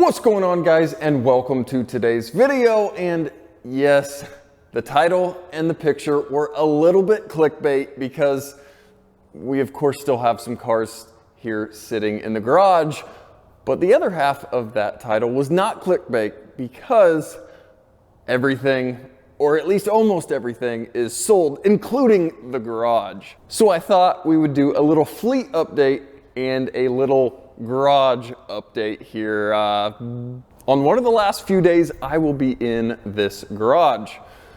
What's going on, guys, and welcome to today's video. And yes, the title and the picture were a little bit clickbait because we of course still have some cars here sitting in the garage, but the other half of that title was not clickbait because everything, or at least almost everything, is sold, including the garage. So I thought we would do a little fleet update and a little garage update here. On one of the last few days, I will be in this garage.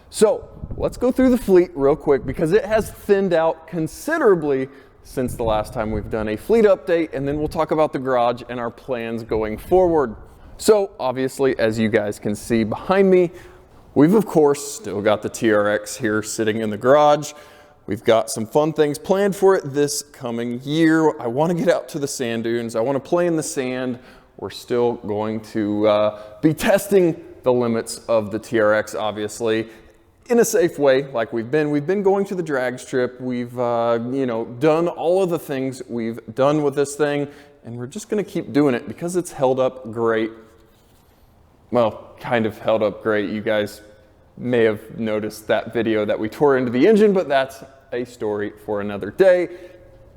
So let's go through the fleet real quick because it has thinned out considerably since the last time we've done a fleet update, and then we'll talk about the garage and our plans going forward. So obviously, as you guys can see behind me, we've of course still got the TRX here sitting in the garage. We've got some fun things planned for it this coming year. I want to get out to the sand dunes. I want to play in the sand. We're still going to be testing the limits of the TRX, obviously, in a safe way, like we've been. We've been going to the drag strip. We've done all of the things we've done with this thing, and we're just going to keep doing it because it's held up great. Well, kind of held up great. You guys may have noticed that video that we tore into the engine, but that's a story for another day.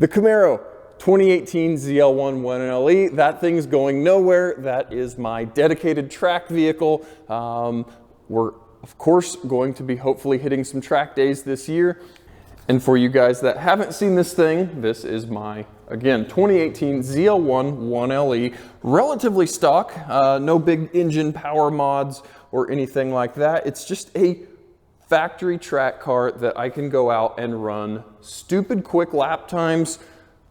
The Camaro 2018 ZL1 1LE, that thing's going nowhere. That is my dedicated track vehicle. We're of course going to be hopefully hitting some track days this year. And for you guys that haven't seen this thing, this is my, again, 2018 ZL1 1LE, relatively stock, no big engine power mods or anything like that. It's just a factory track car that I can go out and run stupid quick lap times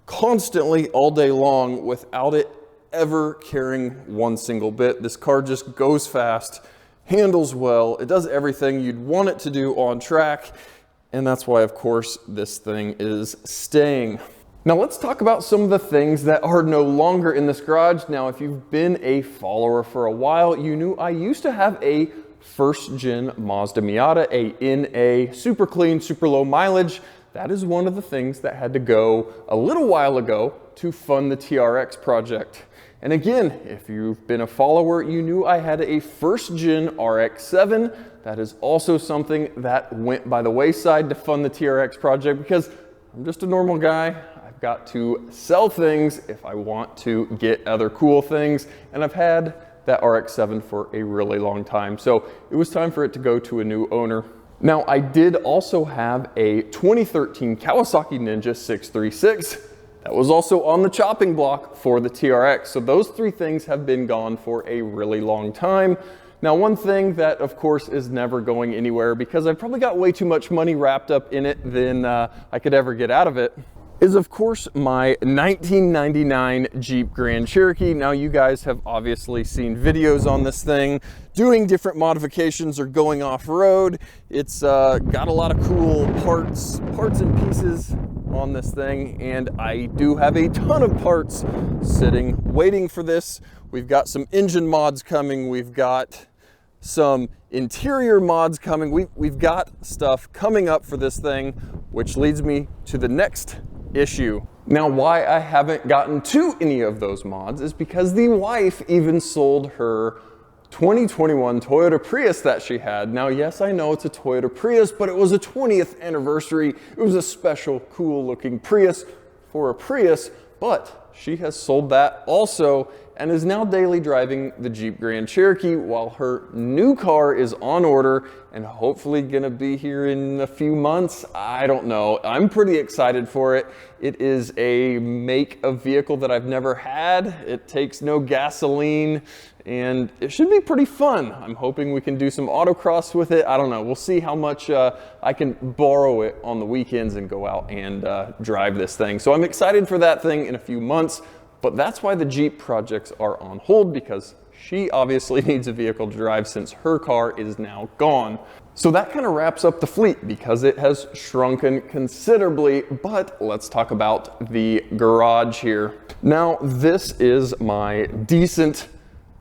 constantly all day long without it ever caring one single bit. This car just goes fast, handles well, it does everything you'd want it to do on track, and that's why of course this thing is staying. Now let's talk about some of the things that are no longer in this garage. Now, if you've been a follower for a while, you knew I used to have a first gen Mazda Miata, a NA, super clean, super low mileage. That is one of the things that had to go a little while ago to fund the TRX project. And again, if you've been a follower, you knew I had a first gen RX-7. That is also something that went by the wayside to fund the TRX project because I'm just a normal guy. I've got to sell things if I want to get other cool things, and I've had that RX-7 for a really long time, so it was time for it to go to a new owner. Now, I did also have a 2013 Kawasaki Ninja 636 that was also on the chopping block for the TRX, so those three things have been gone for a really long time. Now, one thing that of course is never going anywhere because I've probably got way too much money wrapped up in it than I could ever get out of it, is of course my 1999 Jeep Grand Cherokee. Now, you guys have obviously seen videos on this thing doing different modifications or going off-road. It's got a lot of cool parts and pieces on this thing, and I do have a ton of parts sitting waiting for this. We've got some engine mods coming, we've got some interior mods coming, we've got stuff coming up for this thing, which leads me to the next issue. Now, why I haven't gotten to any of those mods is because the wife even sold her 2021 Toyota Prius that she had. Now, yes, I know it's a Toyota Prius, but it was a 20th anniversary. It was a special, cool looking Prius for a Prius, but she has sold that also and is now daily driving the Jeep Grand Cherokee while her new car is on order and hopefully gonna be here in a few months. I don't know. I'm pretty excited for it. It is a make of vehicle that I've never had. It takes no gasoline and it should be pretty fun. I'm hoping we can do some autocross with it. I don't know. We'll see how much I can borrow it on the weekends and go out and drive this thing. So I'm excited for that thing in a few months. But that's why the Jeep projects are on hold, because she obviously needs a vehicle to drive since her car is now gone. So that kind of wraps up the fleet because it has shrunken considerably, but let's talk about the garage here. Now, this is my decent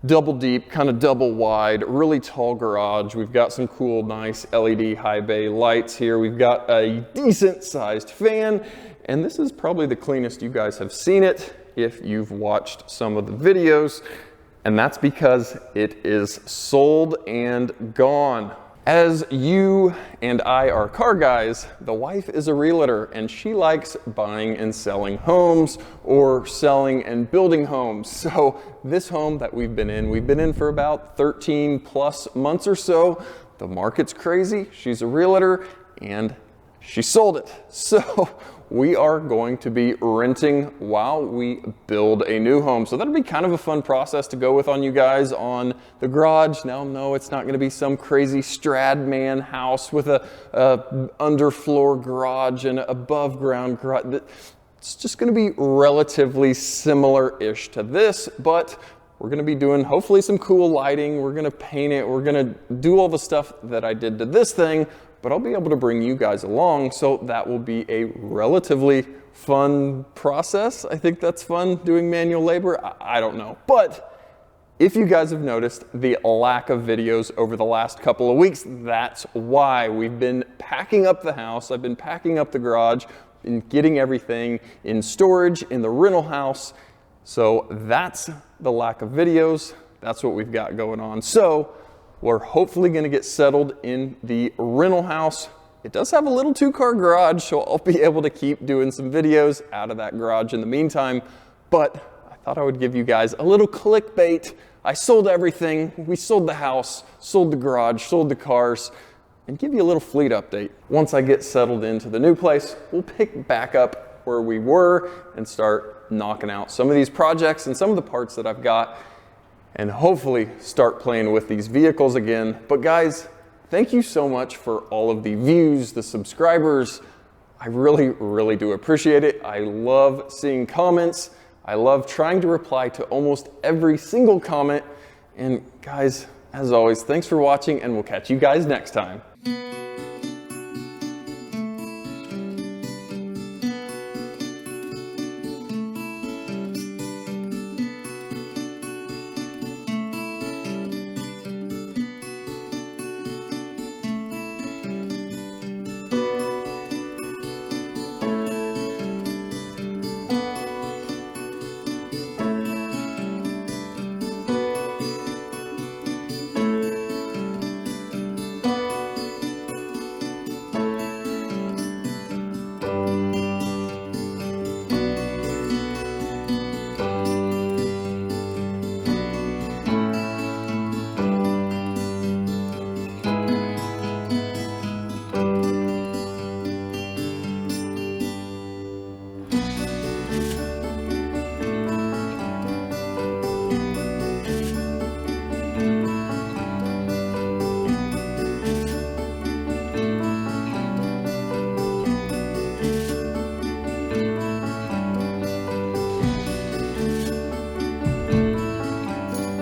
double deep, kind of double wide, really tall garage. We've got some cool, nice LED high bay lights here. We've got a decent sized fan, and this is probably the cleanest you guys have seen it if you've watched some of the videos. and that's because it is sold and gone. As you and I are car guys, the wife is a realtor and she likes buying and selling homes or selling and building homes. So this home that we've been in for about 13 plus months or so. The market's crazy, she's a realtor, and she sold it. So we are going to be renting while we build a new home. So that'll be kind of a fun process to go with on you guys on the garage. Now, no, it's not gonna be some crazy Stradman house with a underfloor garage and above ground garage. It's just gonna be relatively similar-ish to this, but we're gonna be doing hopefully some cool lighting. We're gonna paint it. We're gonna do all the stuff that I did to this thing, but I'll be able to bring you guys along, so that will be a relatively fun process. I think that's fun doing manual labor. I don't know. But if you guys have noticed the lack of videos over the last couple of weeks, that's why. We've been packing up the house. I've been packing up the garage and getting everything in storage in the rental house. So that's the lack of videos. That's what we've got going on. So we're hopefully gonna get settled in the rental house. It does have a little 2-car garage, so I'll be able to keep doing some videos out of that garage in the meantime. But I thought I would give you guys a little clickbait. I sold everything. We sold the house, sold the garage, sold the cars, and give you a little fleet update. Once I get settled into the new place, we'll pick back up where we were and start knocking out some of these projects and some of the parts that I've got, and hopefully start playing with these vehicles again. But guys, thank you so much for all of the views, the subscribers. I really, really do appreciate it. I love seeing comments. I love trying to reply to almost every single comment. And guys, as always, thanks for watching, and we'll catch you guys next time.